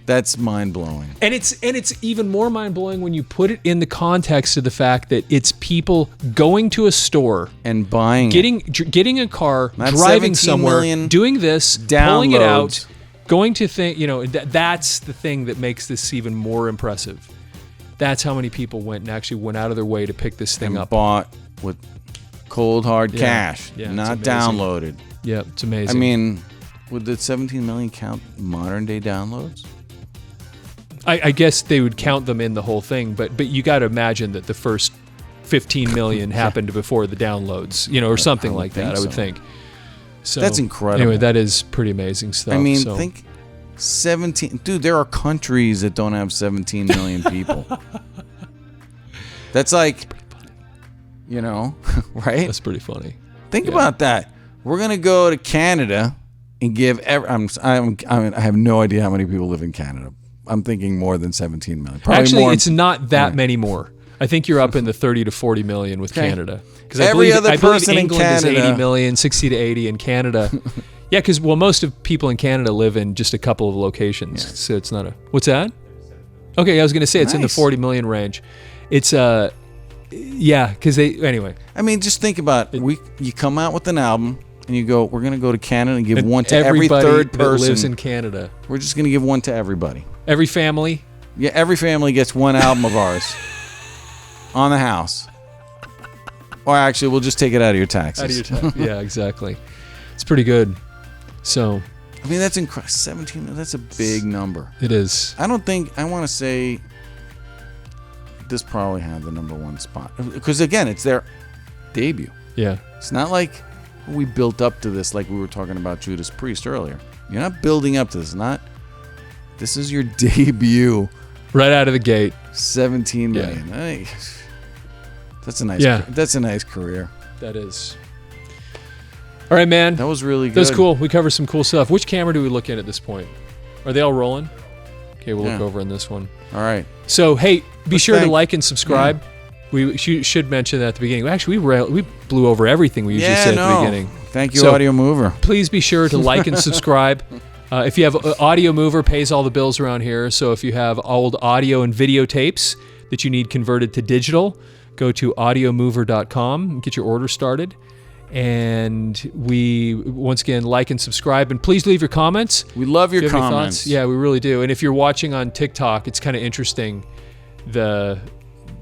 That's mind-blowing. And it's even more mind-blowing when you put it in the context of the fact that it's people going to a store and buying getting a car, driving somewhere, doing this, pulling it out, going to think, that's the thing that makes this even more impressive. That's how many people went out of their way to pick this thing up. Bought with cold hard cash, not downloaded. Yeah, it's amazing. I mean, would the 17 million count modern day downloads? I guess they would count them in the whole thing, but you got to imagine that the first 15 million happened before the downloads, or something like that. I would think. So that's incredible. Anyway, that is pretty amazing stuff. I mean, think 17. Dude, there are countries that don't have 17 million people. That's like, right? That's pretty funny. Think about that. We're gonna go to Canada and give. I have no idea how many people live in Canada. I'm thinking more than 17 million. Probably actually, more. It's not that many more. I think you're up in the 30 to 40 million with Canada. Because I believe England Canada is 80 million, 60 to 80 in Canada. Yeah, because most of people in Canada live in just a couple of locations, so it's not a. What's that? Okay, I was going to say it's in the 40 million range. It's because anyway. I mean, just think about it. You come out with an album. And you go, we're going to go to Canada and give one to every third person. That lives in Canada. We're just going to give one to everybody. Every family? Yeah, every family gets one album of ours on the house. Or actually, we'll just take it out of your taxes. Yeah, exactly. It's pretty good. So. I mean, that's incredible. 17, that's a big number. It is. I want to say this probably had the number one spot. Because again, it's their debut. Yeah. It's not like we built up to this like we were talking about Judas Priest earlier. You're not building up to this. This is your debut Right out of the gate. 17 million. Yeah. Hey, that's a nice. Yeah. That's a nice career. That is. All right, man. That was really good. That was cool. We covered some cool stuff. Which camera do we look at this point? Are they all rolling? Okay, we'll look over in this one. All right. So, hey, be sure to like and subscribe. Yeah. We should mention that at the beginning. Actually, we blew over everything we usually say at the beginning. Thank you, Audio Mover. Please be sure to like and subscribe. If you have Audio Mover, pays all the bills around here. So if you have old audio and videotapes that you need converted to digital, go to audiomover.com and get your order started. And we, once again, like and subscribe. And please leave your comments. We love your comments. Yeah, we really do. And if you're watching on TikTok, it's kind of interesting.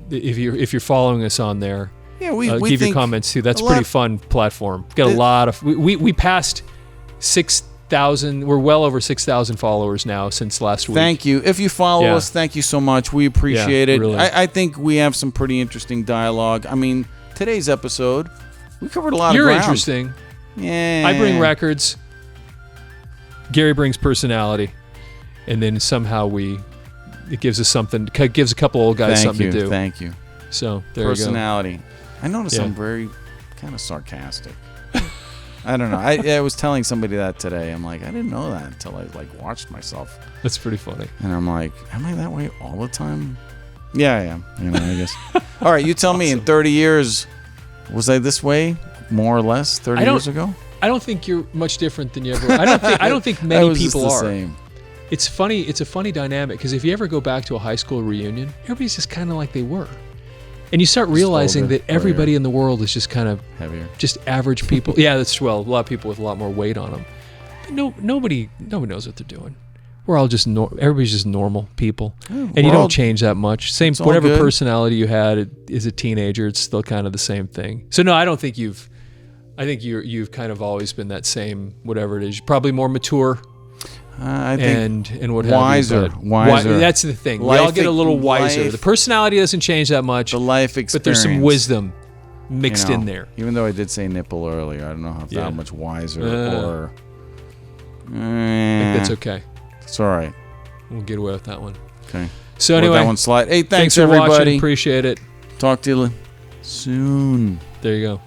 If you're following us on there, we give your comments too. That's a pretty fun platform. We've got a lot of we passed 6,000. We're well over 6,000 followers now since last week. Thank you. If you follow us, thank you so much. We appreciate it. Really. I think we have some pretty interesting dialogue. I mean, today's episode, we covered a lot of ground. You're interesting. Yeah. I bring records. Gary brings personality, and then somehow it gives us something. Gives a couple old guys something to do. Thank you. So there personality. You go. I noticed I'm very kind of sarcastic. I don't know. I was telling somebody that today. I'm like, I didn't know that until I watched myself. That's pretty funny. And I'm like, am I that way all the time? Yeah, I am. I guess. All right, you tell me. In 30 years, was I this way more or less 30 years ago? I don't think you're much different than you ever. I don't think many people are. Same. It's funny. It's a funny dynamic because if you ever go back to a high school reunion, everybody's just kind of like they were, and you start realizing that everybody in the world is just kind of heavier, just average people. Yeah, that's a lot of people with a lot more weight on them. But nobody knows what they're doing. We're all just everybody's just normal people, and you don't change that much. Same whatever personality you had as a teenager, it's still kind of the same thing. So no, I don't think you've. I think you've kind of always been that same whatever it is. You're probably more mature. I think and what wiser. That's the thing. We all get a little wiser. The personality doesn't change that much. The life experience, but there's some wisdom mixed in there. Even though I did say nipple earlier, I don't know how that much wiser or. I think that's okay. It's all right. We'll get away with that one. Okay. So anyway, let that one slide. Hey, thanks for everybody. Watching. Appreciate it. Talk to you soon. There you go.